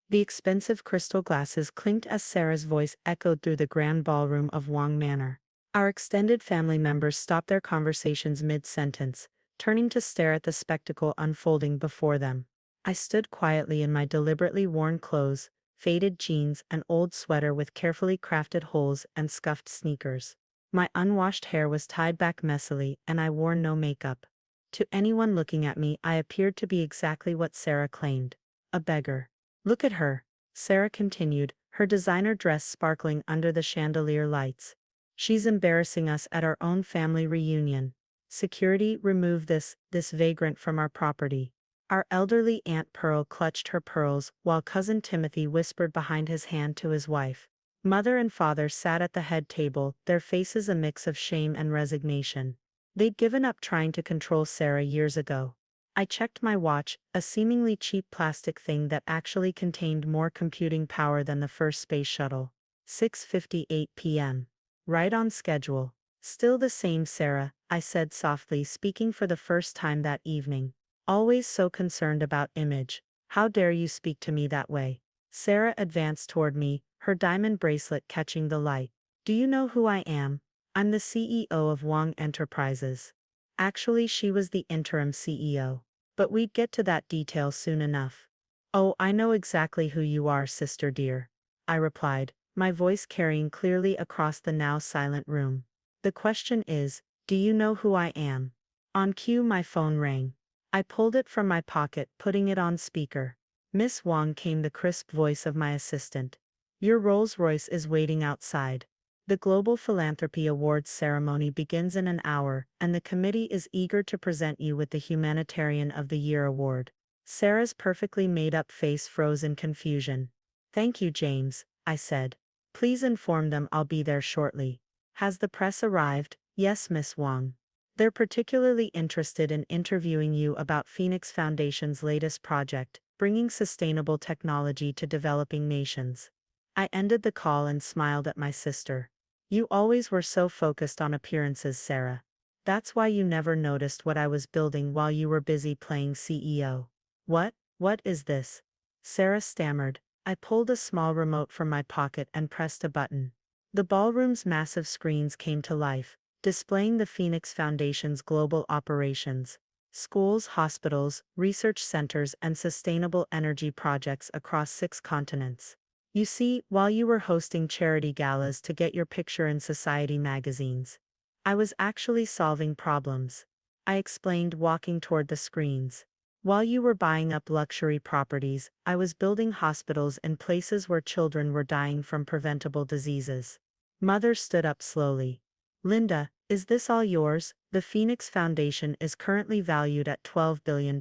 The expensive crystal glasses clinked as Sarah's voice echoed through the grand ballroom of Wang Manor. Our extended family members stopped their conversations mid-sentence, turning to stare at the spectacle unfolding before them. I stood quietly in my deliberately worn clothes, faded jeans, and old sweater with carefully crafted holes and scuffed sneakers. My unwashed hair was tied back messily, and I wore no makeup. To anyone looking at me, I appeared to be exactly what Sarah claimed, a beggar. Look at her, Sarah continued, her designer dress sparkling under the chandelier lights. She's embarrassing us at our own family reunion. Security, remove this vagrant from our property. Our elderly Aunt Pearl clutched her pearls while Cousin Timothy whispered behind his hand to his wife. Mother and father sat at the head table, their faces a mix of shame and resignation. They'd given up trying to control Sarah years ago. I checked my watch, a seemingly cheap plastic thing that actually contained more computing power than the first space shuttle. 6:58 p.m. Right on schedule. Still the same, Sarah, I said softly, speaking for the first time that evening. Always so concerned about image. How dare you speak to me that way? Sarah advanced toward me, her diamond bracelet catching the light. Do you know who I am? I'm the CEO of Wang Enterprises. Actually, she was the interim CEO. But we'd get to that detail soon enough. Oh, I know exactly who you are, sister dear, I replied, my voice carrying clearly across the now silent room. The question is, do you know who I am? On cue, my phone rang. I pulled it from my pocket, putting it on speaker. Miss Wang, came the crisp voice of my assistant. Your Rolls-Royce is waiting outside. The Global Philanthropy Awards ceremony begins in an hour, and the committee is eager to present you with the Humanitarian of the Year award. Sarah's perfectly made-up face froze in confusion. Thank you, James, I said. Please inform them I'll be there shortly. Has the press arrived? Yes, Miss Wang. They're particularly interested in interviewing you about Phoenix Foundation's latest project, bringing sustainable technology to developing nations. I ended the call and smiled at my sister. You always were so focused on appearances, Sarah. That's why you never noticed what I was building while you were busy playing CEO. What is this? Sarah stammered. I pulled a small remote from my pocket and pressed a button. The ballroom's massive screens came to life, displaying the Phoenix Foundation's global operations. Schools, hospitals, research centers, and sustainable energy projects across 6 continents. You see, while you were hosting charity galas to get your picture in society magazines, I was actually solving problems. I explained, walking toward the screens. While you were buying up luxury properties, I was building hospitals in places where children were dying from preventable diseases. Mother stood up slowly. Linda, is this all yours? The Phoenix Foundation is currently valued at $12 billion.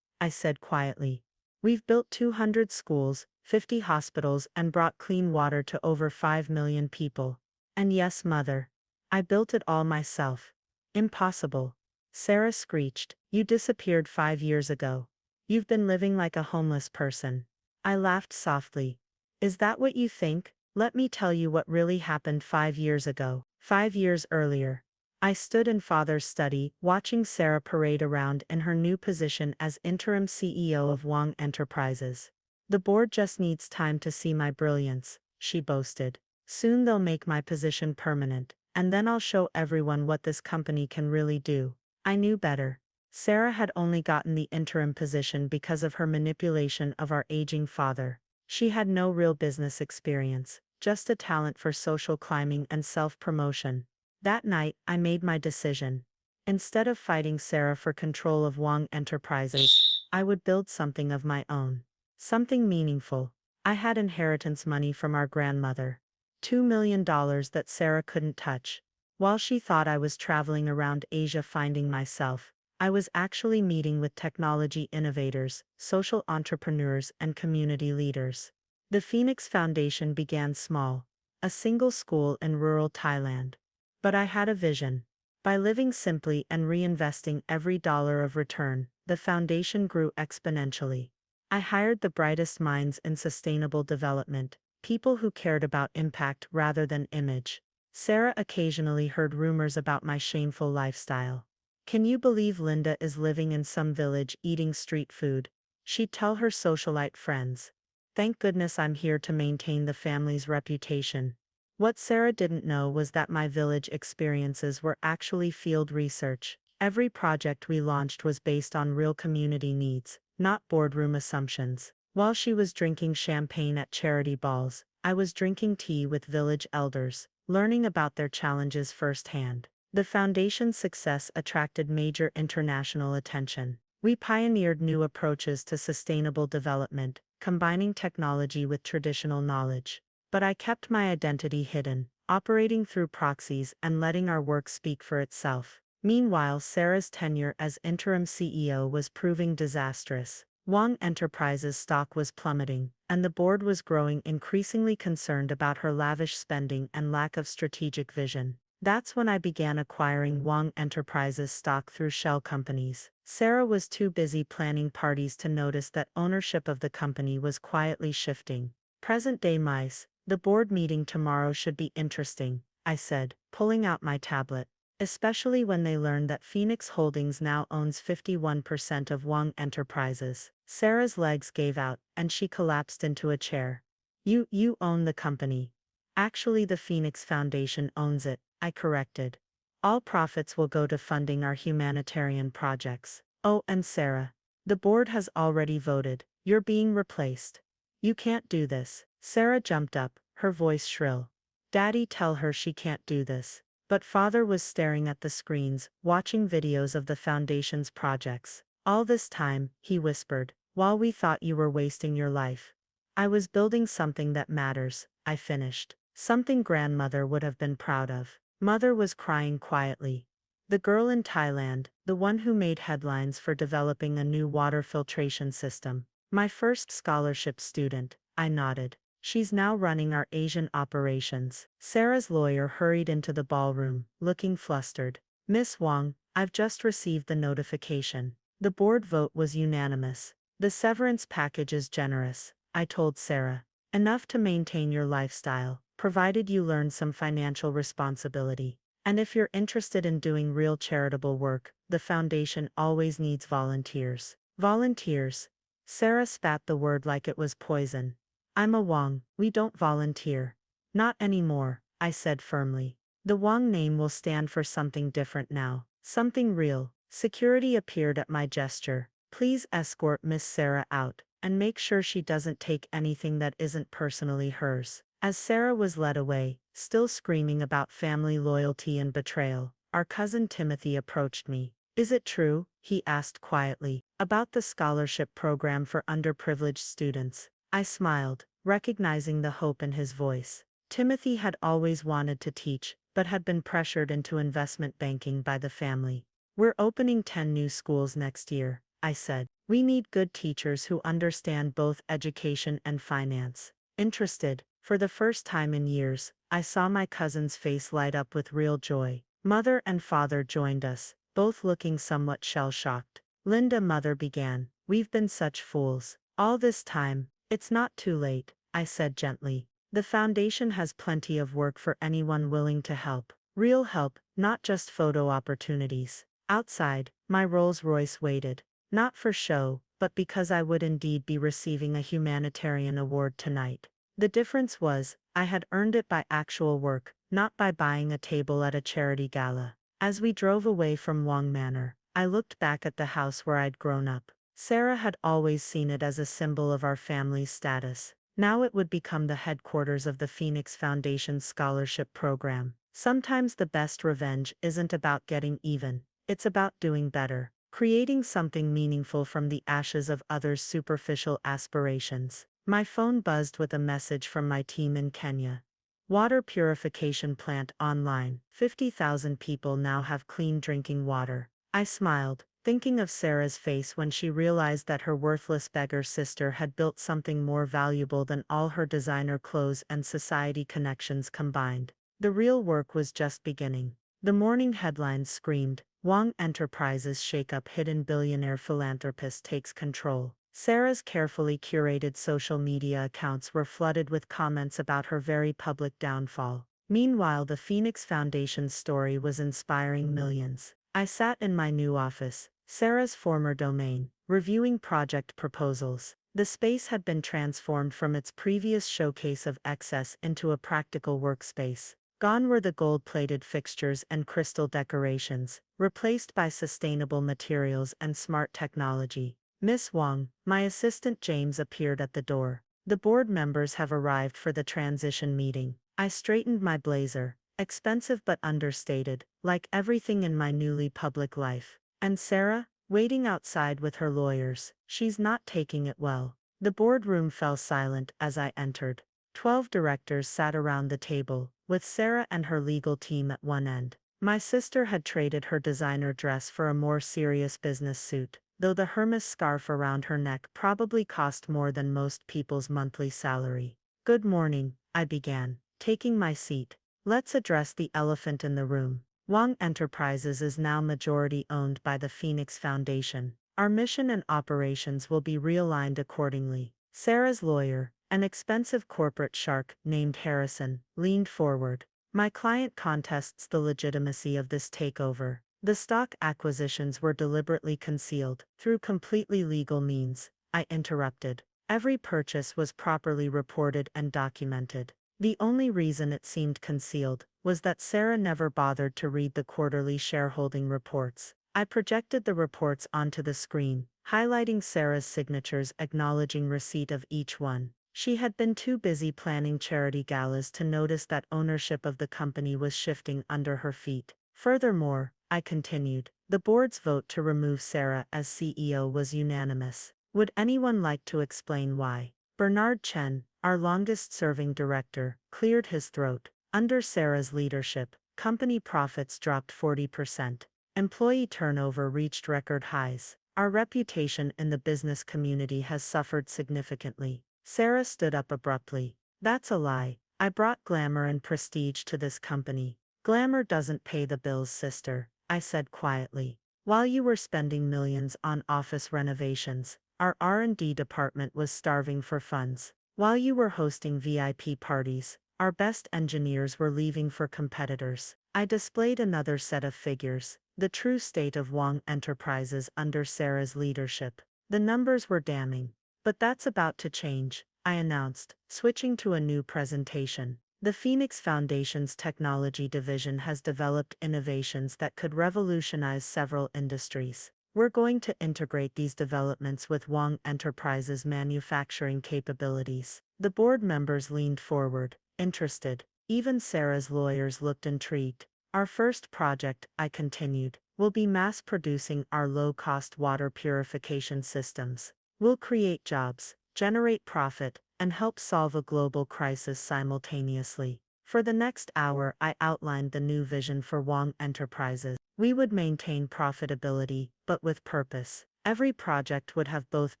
I said quietly. We've built 200 schools, 50 hospitals, and brought clean water to over 5 million people. And yes, Mother, I built it all myself. Impossible. Sarah screeched. You disappeared 5 years ago. You've been living like a homeless person. I laughed softly. Is that what you think? Let me tell you what really happened 5 years ago. 5 years earlier, I stood in Father's study, watching Sarah parade around in her new position as interim CEO of Wang Enterprises. The board just needs time to see my brilliance, she boasted. Soon they'll make my position permanent, and then I'll show everyone what this company can really do. I knew better. Sarah had only gotten the interim position because of her manipulation of our aging father. She had no real business experience, just a talent for social climbing and self-promotion. That night, I made my decision. Instead of fighting Sarah for control of Wang Enterprises, I would build something of my own. Something meaningful. I had inheritance money from our grandmother. $2 million that Sarah couldn't touch. While she thought I was traveling around Asia finding myself, I was actually meeting with technology innovators, social entrepreneurs, and community leaders. The Phoenix Foundation began small, a single school in rural Thailand. But I had a vision. By living simply and reinvesting every dollar of return, the foundation grew exponentially. I hired the brightest minds in sustainable development, people who cared about impact rather than image. Sarah occasionally heard rumors about my shameful lifestyle. Can you believe Linda is living in some village eating street food? She'd tell her socialite friends. Thank goodness I'm here to maintain the family's reputation. What Sarah didn't know was that my village experiences were actually field research. Every project we launched was based on real community needs, not boardroom assumptions. While she was drinking champagne at charity balls, I was drinking tea with village elders, learning about their challenges firsthand. The foundation's success attracted major international attention. We pioneered new approaches to sustainable development, combining technology with traditional knowledge. But I kept my identity hidden, operating through proxies and letting our work speak for itself. Meanwhile, Sarah's tenure as interim CEO was proving disastrous. Wang Enterprises' stock was plummeting, and the board was growing increasingly concerned about her lavish spending and lack of strategic vision. That's when I began acquiring Wang Enterprises stock through shell companies. Sarah was too busy planning parties to notice that ownership of the company was quietly shifting. Present-day mice, the board meeting tomorrow should be interesting, I said, pulling out my tablet. Especially when they learned that Phoenix Holdings now owns 51% of Wang Enterprises. Sarah's legs gave out, and she collapsed into a chair. You own the company. Actually, the Phoenix Foundation owns it, I corrected. All profits will go to funding our humanitarian projects. Oh, and Sarah. The board has already voted. You're being replaced. You can't do this. Sarah jumped up, her voice shrill. Daddy, tell her she can't do this. But father was staring at the screens, watching videos of the foundation's projects. All this time, he whispered, while we thought you were wasting your life. I was building something that matters, I finished. Something grandmother would have been proud of. Mother was crying quietly. The girl in Thailand, the one who made headlines for developing a new water filtration system. My first scholarship student, I nodded. She's now running our Asian operations. Sarah's lawyer hurried into the ballroom, looking flustered. Miss Wang, I've just received the notification. The board vote was unanimous. The severance package is generous, I told Sarah. Enough to maintain your lifestyle, provided you learn some financial responsibility. And if you're interested in doing real charitable work, the foundation always needs volunteers. Volunteers? Sarah spat the word like it was poison. I'm a Wang, we don't volunteer. Not anymore, I said firmly. The Wang name will stand for something different now, something real. Security appeared at my gesture. Please escort Miss Sarah out, and make sure she doesn't take anything that isn't personally hers. As Sarah was led away, still screaming about family loyalty and betrayal, our cousin Timothy approached me. Is it true, he asked quietly, about the scholarship program for underprivileged students? I smiled, recognizing the hope in his voice. Timothy had always wanted to teach, but had been pressured into investment banking by the family. We're opening 10 new schools next year, I said. We need good teachers who understand both education and finance. Interested, for the first time in years, I saw my cousin's face light up with real joy. Mother and father joined us, both looking somewhat shell-shocked. Linda, mother began, we've been such fools. All this time. It's not too late, I said gently. The foundation has plenty of work for anyone willing to help. Real help, not just photo opportunities. Outside, my Rolls-Royce waited. Not for show, but because I would indeed be receiving a humanitarian award tonight. The difference was, I had earned it by actual work, not by buying a table at a charity gala. As we drove away from Wang Manor, I looked back at the house where I'd grown up. Sarah had always seen it as a symbol of our family's status. Now it would become the headquarters of the Phoenix Foundation Scholarship Program. Sometimes the best revenge isn't about getting even, it's about doing better, creating something meaningful from the ashes of others' superficial aspirations. My phone buzzed with a message from my team in Kenya. Water purification plant online. 50,000 people now have clean drinking water. I smiled, thinking of Sarah's face when she realized that her worthless beggar sister had built something more valuable than all her designer clothes and society connections combined. The real work was just beginning. The morning headlines screamed, Wang Enterprises shake-up, hidden billionaire philanthropist takes control. Sarah's carefully curated social media accounts were flooded with comments about her very public downfall. Meanwhile, the Phoenix Foundation's story was inspiring millions. I sat in my new office, Sarah's former domain, reviewing project proposals. The space had been transformed from its previous showcase of excess into a practical workspace. Gone were the gold-plated fixtures and crystal decorations, replaced by sustainable materials and smart technology. Miss Wang, my assistant James appeared at the door. The board members have arrived for the transition meeting. I straightened my blazer, expensive but understated, like everything in my newly public life. And Sarah, waiting outside with her lawyers, she's not taking it well. The boardroom fell silent as I entered. 12 directors sat around the table, with Sarah and her legal team at one end. My sister had traded her designer dress for a more serious business suit, though the Hermes scarf around her neck probably cost more than most people's monthly salary. "Good morning," I began, taking my seat. "Let's address the elephant in the room. Wang Enterprises is now majority owned by the Phoenix Foundation. Our mission and operations will be realigned accordingly." Sarah's lawyer, an expensive corporate shark named Harrison, leaned forward. "My client contests the legitimacy of this takeover. The stock acquisitions were deliberately concealed, through completely legal means," I interrupted. "Every purchase was properly reported and documented. The only reason it seemed concealed was that Sarah never bothered to read the quarterly shareholding reports." I projected the reports onto the screen, highlighting Sarah's signatures acknowledging receipt of each one. She had been too busy planning charity galas to notice that ownership of the company was shifting under her feet. "Furthermore," I continued, "the board's vote to remove Sarah as CEO was unanimous. Would anyone like to explain why?" Bernard Chen, our longest-serving director, cleared his throat. "Under Sarah's leadership, company profits dropped 40%. Employee turnover reached record highs. Our reputation in the business community has suffered significantly." Sarah stood up abruptly. "That's a lie. I brought glamour and prestige to this company." "Glamour doesn't pay the bills, sister," I said quietly. "While you were spending millions on office renovations, our R&D department was starving for funds. While you were hosting VIP parties, our best engineers were leaving for competitors." I displayed another set of figures, the true state of Wang Enterprises under Sarah's leadership. The numbers were damning. "But that's about to change," I announced, switching to a new presentation. "The Phoenix Foundation's technology division has developed innovations that could revolutionize several industries. We're going to integrate these developments with Wang Enterprises' manufacturing capabilities." The board members leaned forward, interested. Even Sarah's lawyers looked intrigued. "Our first project," I continued, "will be mass-producing our low-cost water purification systems. We'll create jobs, generate profit, and help solve a global crisis simultaneously." For the next hour, I outlined the new vision for Wang Enterprises. We would maintain profitability, but with purpose. Every project would have both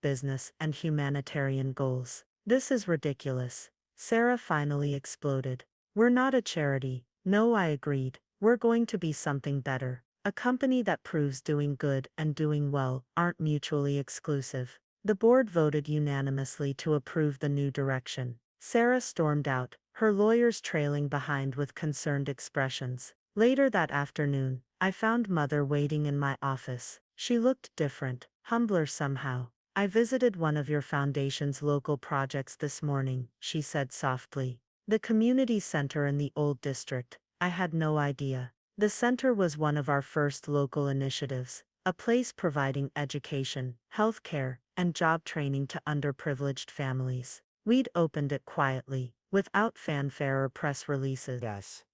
business and humanitarian goals. "This is ridiculous," Sarah finally exploded. "We're not a charity." "No," I agreed. "We're going to be something better. A company that proves doing good and doing well aren't mutually exclusive." The board voted unanimously to approve the new direction. Sarah stormed out, her lawyers trailing behind with concerned expressions. Later that afternoon, I found Mother waiting in my office. She looked different, humbler somehow. "I visited one of your foundation's local projects this morning," she said softly. "The community center in the old district. I had no idea. The center was one of our first local initiatives, a place providing education, healthcare, and job training to underprivileged families. We'd opened it quietly, without fanfare or press releases." Yes.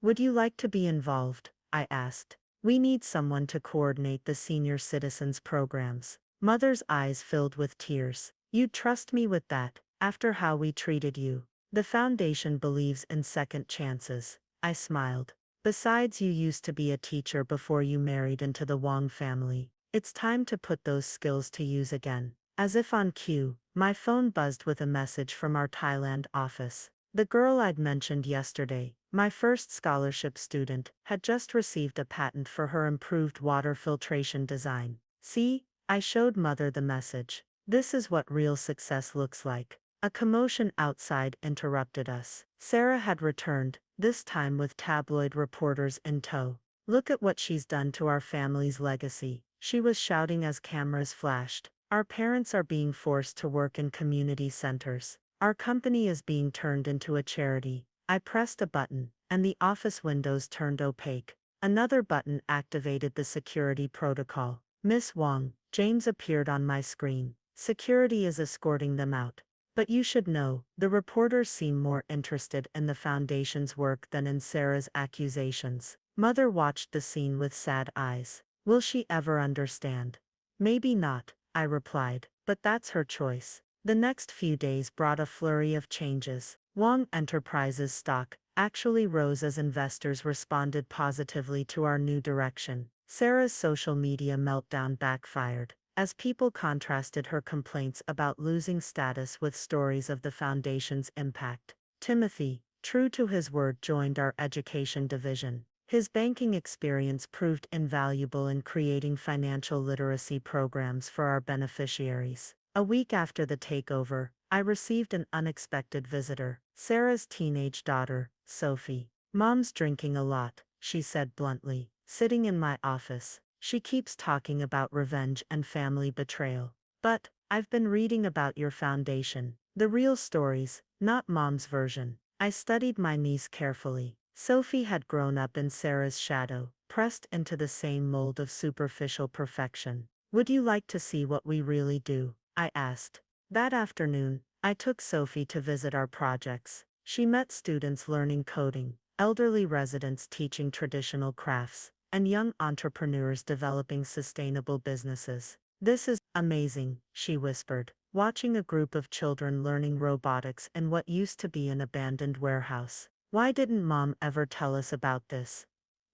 "Would you like to be involved?" I asked. "We need someone to coordinate the senior citizens programs." Mother's eyes filled with tears. "You'd trust me with that, after how we treated you?" "The foundation believes in second chances," I smiled. "Besides, you used to be a teacher before you married into the Wang family. It's time to put those skills to use again." As if on cue, my phone buzzed with a message from our Thailand office. The girl I'd mentioned yesterday, my first scholarship student, had just received a patent for her improved water filtration design. "See?" I showed Mother the message. "This is what real success looks like." A commotion outside interrupted us. Sarah had returned, this time with tabloid reporters in tow. "Look at what she's done to our family's legacy," she was shouting as cameras flashed. Our parents are being forced to work in community centers. Our company is being turned into a charity. I pressed a button, and the office windows turned opaque. Another button activated the security protocol. Miss Wong, James appeared on my screen. Security is escorting them out. But you should know, the reporters seem more interested in the Foundation's work than in Sarah's accusations. Mother watched the scene with sad eyes. Will she ever understand? Maybe not, I replied, but that's her choice. The next few days brought a flurry of changes. Wong Enterprises stock actually rose as investors responded positively to our new direction. Sarah's social media meltdown backfired, as people contrasted her complaints about losing status with stories of the Foundation's impact. Timothy, true to his word, joined our education division. His banking experience proved invaluable in creating financial literacy programs for our beneficiaries. A week after the takeover, I received an unexpected visitor, Sarah's teenage daughter, Sophie. Mom's drinking a lot, she said bluntly, sitting in my office. She keeps talking about revenge and family betrayal. But, I've been reading about your foundation. The real stories, not Mom's version. I studied my niece carefully. Sophie had grown up in Sarah's shadow, pressed into the same mold of superficial perfection. Would you like to see what we really do? I asked. That afternoon, I took Sophie to visit our projects. She met students learning coding, elderly residents teaching traditional crafts, and young entrepreneurs developing sustainable businesses. This is amazing, she whispered, watching a group of children learning robotics in what used to be an abandoned warehouse. Why didn't Mom ever tell us about this?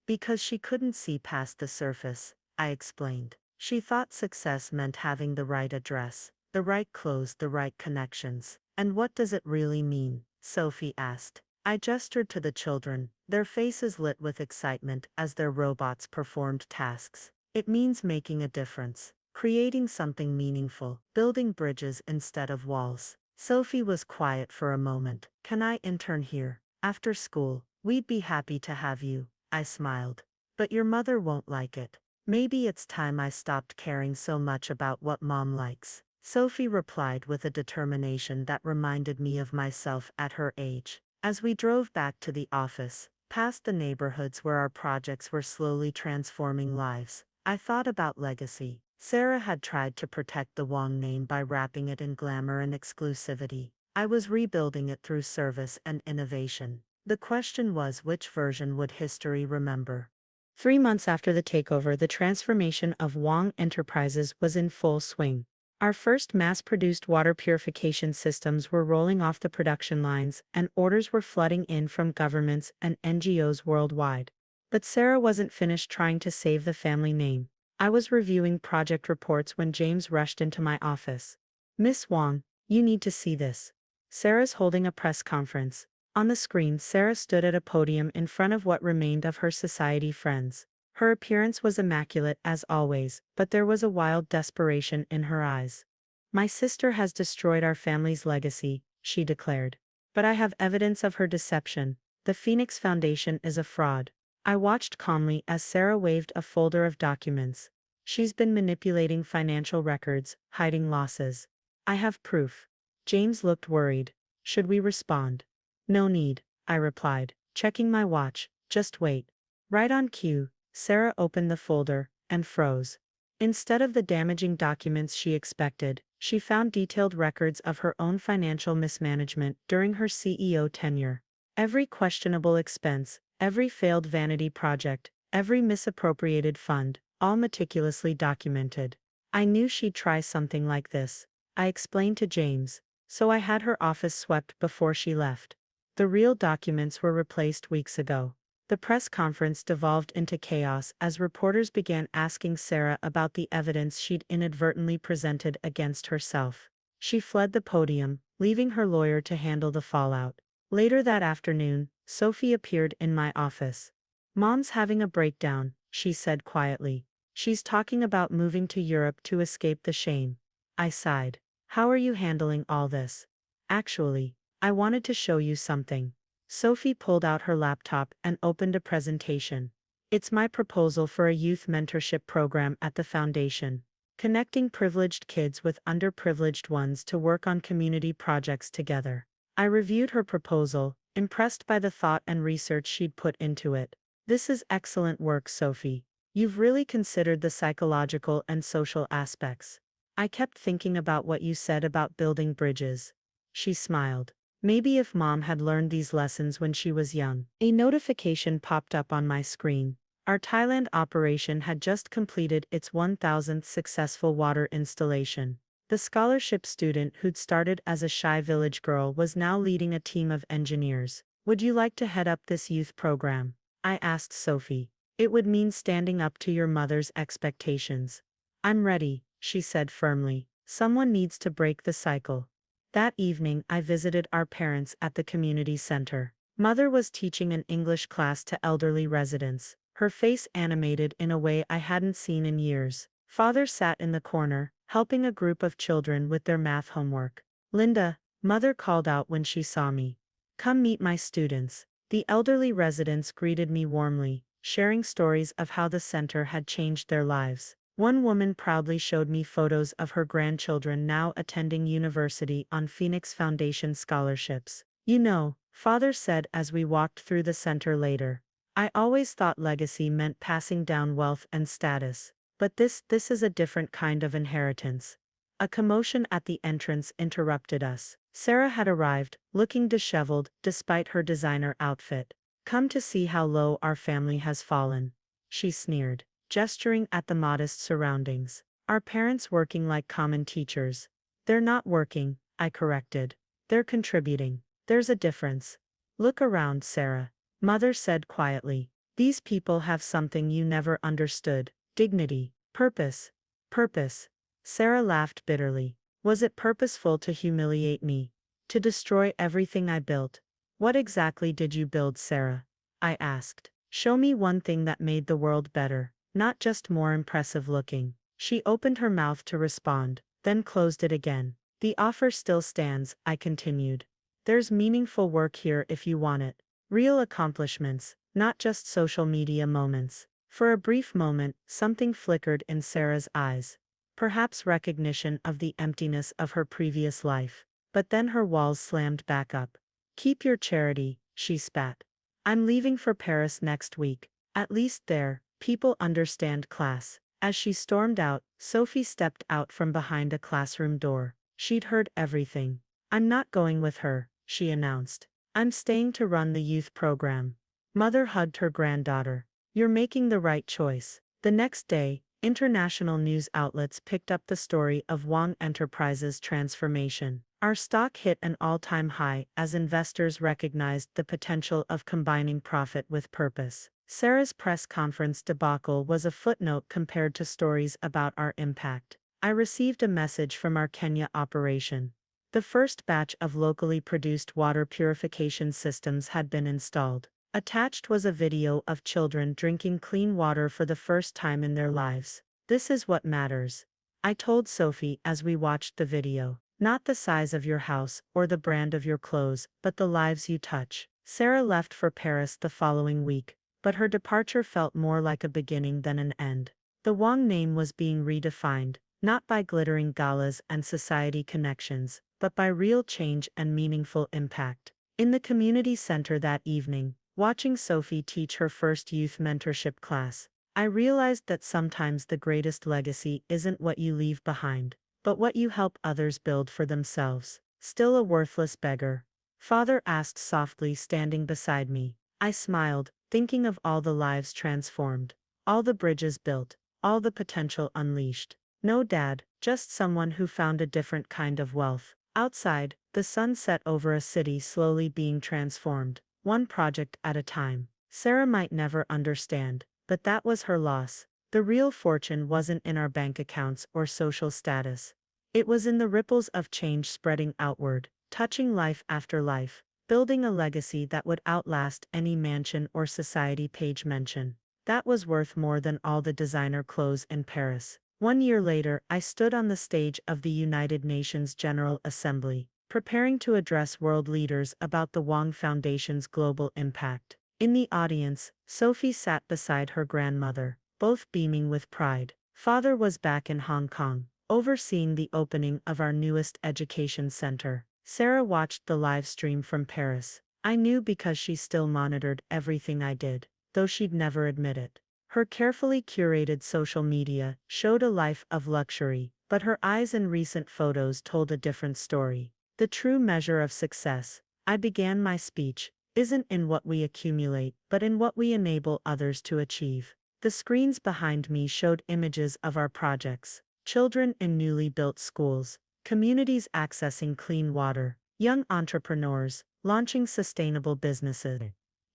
Because she couldn't see past the surface, I explained. She thought success meant having the right address, the right clothes, the right connections. And what does it really mean? Sophie asked. I gestured to the children, their faces lit with excitement as their robots performed tasks. It means making a difference, creating something meaningful, building bridges instead of walls. Sophie was quiet for a moment. Can I intern here? After school, we'd be happy to have you, I smiled. But your mother won't like it. Maybe it's time I stopped caring so much about what Mom likes. Sophie replied with a determination that reminded me of myself at her age. As we drove back to the office, past the neighborhoods where our projects were slowly transforming lives, I thought about legacy. Sarah had tried to protect the Wong name by wrapping it in glamour and exclusivity. I was rebuilding it through service and innovation. The question was, which version would history remember? 3 months after the takeover, the transformation of Wong Enterprises was in full swing. Our first mass-produced water purification systems were rolling off the production lines, and orders were flooding in from governments and NGOs worldwide. But Sarah wasn't finished trying to save the family name. I was reviewing project reports when James rushed into my office. Miss Wong, you need to see this. Sarah's holding a press conference. On the screen, Sarah stood at a podium in front of what remained of her society friends. Her appearance was immaculate as always, but there was a wild desperation in her eyes. My sister has destroyed our family's legacy, she declared. But I have evidence of her deception. The Phoenix Foundation is a fraud. I watched calmly as Sarah waved a folder of documents. She's been manipulating financial records, hiding losses. I have proof. James looked worried. Should we respond? No need, I replied, checking my watch. Just wait. Right on cue, Sarah opened the folder and froze. Instead of the damaging documents she expected, she found detailed records of her own financial mismanagement during her CEO tenure. Every questionable expense, every failed vanity project, every misappropriated fund, all meticulously documented. I knew she'd try something like this, I explained to James, so I had her office swept before she left. The real documents were replaced weeks ago. The press conference devolved into chaos as reporters began asking Sarah about the evidence she'd inadvertently presented against herself. She fled the podium, leaving her lawyer to handle the fallout. Later that afternoon, Sophie appeared in my office. Mom's having a breakdown, she said quietly. She's talking about moving to Europe to escape the shame. I sighed. How are you handling all this? Actually, I wanted to show you something. Sophie pulled out her laptop and opened a presentation. It's my proposal for a youth mentorship program at the foundation. connecting privileged kids with underprivileged ones to work on community projects together. I reviewed her proposal, impressed by the thought and research she'd put into it. This is excellent work, Sophie. You've really considered the psychological and social aspects. I kept thinking about what you said about building bridges. She smiled. Maybe if Mom had learned these lessons when she was young. A notification popped up on my screen. Our Thailand operation had just completed its 1,000th successful water installation. The scholarship student who'd started as a shy village girl was now leading a team of engineers. Would you like to head up this youth program? I asked Sophie. It would mean standing up to your mother's expectations. I'm ready, she said firmly. Someone needs to break the cycle. That evening, I visited our parents at the community center. Mother was teaching an English class to elderly residents, her face animated in a way I hadn't seen in years. Father sat in the corner, helping a group of children with their math homework. Linda, Mother called out when she saw me. Come meet my students. The elderly residents greeted me warmly, sharing stories of how the center had changed their lives. One woman proudly showed me photos of her grandchildren now attending university on Phoenix Foundation scholarships. You know, Father said as we walked through the center later. I always thought legacy meant passing down wealth and status. But this is a different kind of inheritance. A commotion at the entrance interrupted us. Sarah had arrived, looking disheveled despite her designer outfit. Come to see how low our family has fallen, she sneered, gesturing at the modest surroundings. Our parents working like common teachers. They're not working, I corrected. They're contributing. There's a difference. Look around, Sarah. Mother said quietly. These people have something you never understood. Dignity. Purpose. Purpose. Sarah laughed bitterly. Was it purposeful to humiliate me? To destroy everything I built? What exactly did you build, Sarah? I asked. Show me one thing that made the world better, not just more impressive looking. She opened her mouth to respond, then closed it again. The offer still stands, I continued. There's meaningful work here if you want it. Real accomplishments, not just social media moments. For a brief moment, something flickered in Sarah's eyes. Perhaps recognition of the emptiness of her previous life. But then her walls slammed back up. Keep your charity, she spat. I'm leaving for Paris next week. At least there, people understand class. As she stormed out, Sophie stepped out from behind a classroom door. She'd heard everything. I'm not going with her, she announced. I'm staying to run the youth program. Mother hugged her granddaughter. You're making the right choice. The next day, international news outlets picked up the story of Wang Enterprises' transformation. Our stock hit an all-time high as investors recognized the potential of combining profit with purpose. Sarah's press conference debacle was a footnote compared to stories about our impact. I received a message from our Kenya operation. The first batch of locally produced water purification systems had been installed. Attached was a video of children drinking clean water for the first time in their lives. This is what matters, I told Sophie as we watched the video. Not the size of your house or the brand of your clothes, but the lives you touch. Sarah left for Paris the following week, but her departure felt more like a beginning than an end. The Wang name was being redefined, not by glittering galas and society connections, but by real change and meaningful impact. In the community center that evening, watching Sophie teach her first youth mentorship class, I realized that sometimes the greatest legacy isn't what you leave behind, but what you help others build for themselves. Still a worthless beggar? Father asked softly, standing beside me. I smiled, thinking of all the lives transformed, all the bridges built, all the potential unleashed. No, Dad, just someone who found a different kind of wealth. Outside, the sun set over a city slowly being transformed, one project at a time. Sarah might never understand, but that was her loss. The real fortune wasn't in our bank accounts or social status. It was in the ripples of change spreading outward, touching life after life, building a legacy that would outlast any mansion or society page mention. That was worth more than all the designer clothes in Paris. 1 year later, I stood on the stage of the United Nations General Assembly, preparing to address world leaders about the Wang Foundation's global impact. In the audience, Sophie sat beside her grandmother, both beaming with pride. Father was back in Hong Kong, overseeing the opening of our newest education center. Sarah watched the live stream from Paris. I knew because she still monitored everything I did, though she'd never admit it. Her carefully curated social media showed a life of luxury, but her eyes in recent photos told a different story. The true measure of success, I began my speech, isn't in what we accumulate, but in what we enable others to achieve. The screens behind me showed images of our projects: children in newly built schools, communities accessing clean water, young entrepreneurs launching sustainable businesses.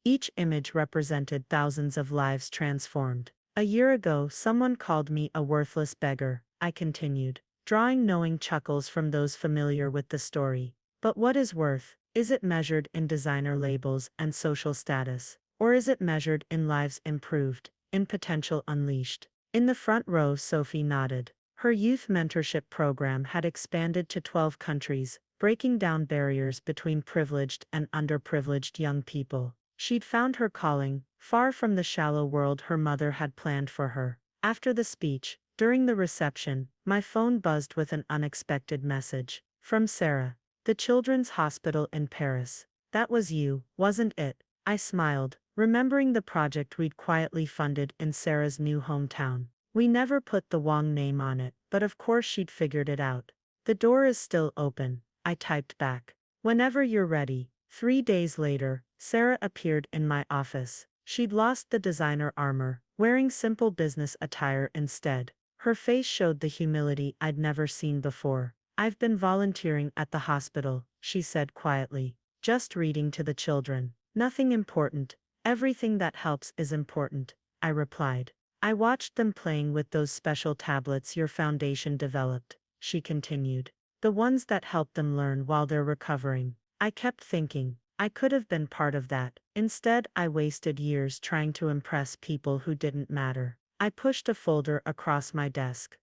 Each image represented thousands of lives transformed. A year ago, someone called me a worthless beggar, I continued, drawing knowing chuckles from those familiar with the story. But what is worth? Is it measured in designer labels and social status? Or is it measured in lives improved, in potential unleashed? In the front row, Sophie nodded. Her youth mentorship program had expanded to 12 countries, breaking down barriers between privileged and underprivileged young people. She'd found her calling, far from the shallow world her mother had planned for her. After the speech, during the reception, my phone buzzed with an unexpected message. From Sarah. The Children's Hospital in Paris. That was you, wasn't it? I smiled, remembering the project we'd quietly funded in Sarah's new hometown. We never put the Wong name on it, but of course she'd figured it out. The door is still open, I typed back. Whenever you're ready. 3 days later, Sarah appeared in my office. She'd lost the designer armor, wearing simple business attire instead. Her face showed the humility I'd never seen before. I've been volunteering at the hospital, she said quietly. Just reading to the children. Nothing important. Everything that helps is important, I replied. I watched them playing with those special tablets your foundation developed, she continued. The ones that help them learn while they're recovering. I kept thinking, I could have been part of that. Instead, I wasted years trying to impress people who didn't matter. I pushed a folder across my desk.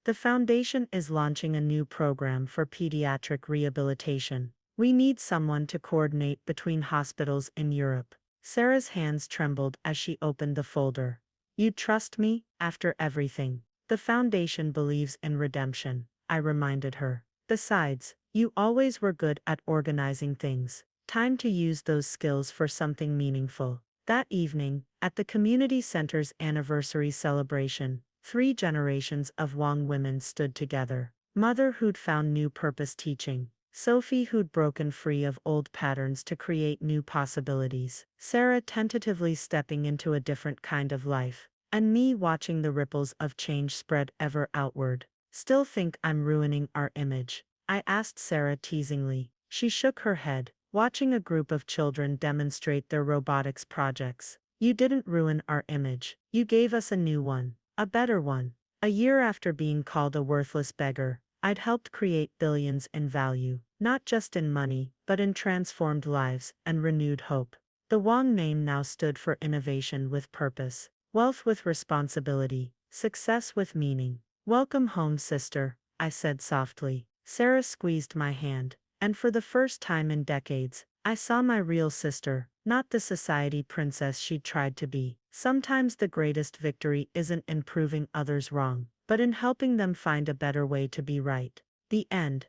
The foundation is launching a new program for pediatric rehabilitation. We need someone to coordinate between hospitals in Europe. Sarah's hands trembled as she opened the folder. You trust me, after everything. The foundation believes in redemption, I reminded her. Besides, you always were good at organizing things. Time to use those skills for something meaningful. That evening, at the community center's anniversary celebration, 3 generations of Wong women stood together. Mother who'd found new purpose teaching. Sophie who'd broken free of old patterns to create new possibilities. Sarah tentatively stepping into a different kind of life. And me watching the ripples of change spread ever outward. Still think I'm ruining our image? I asked Sarah teasingly. She shook her head, watching a group of children demonstrate their robotics projects. You didn't ruin our image. You gave us a new one. A better one. A year after being called a worthless beggar, I'd helped create billions in value, not just in money, but in transformed lives and renewed hope. The Wong name now stood for innovation with purpose, wealth with responsibility, success with meaning. Welcome home, sister, I said softly. Sarah squeezed my hand, and for the first time in decades, I saw my real sister, not the society princess she'd tried to be. Sometimes the greatest victory isn't in proving others wrong, but in helping them find a better way to be right. The end.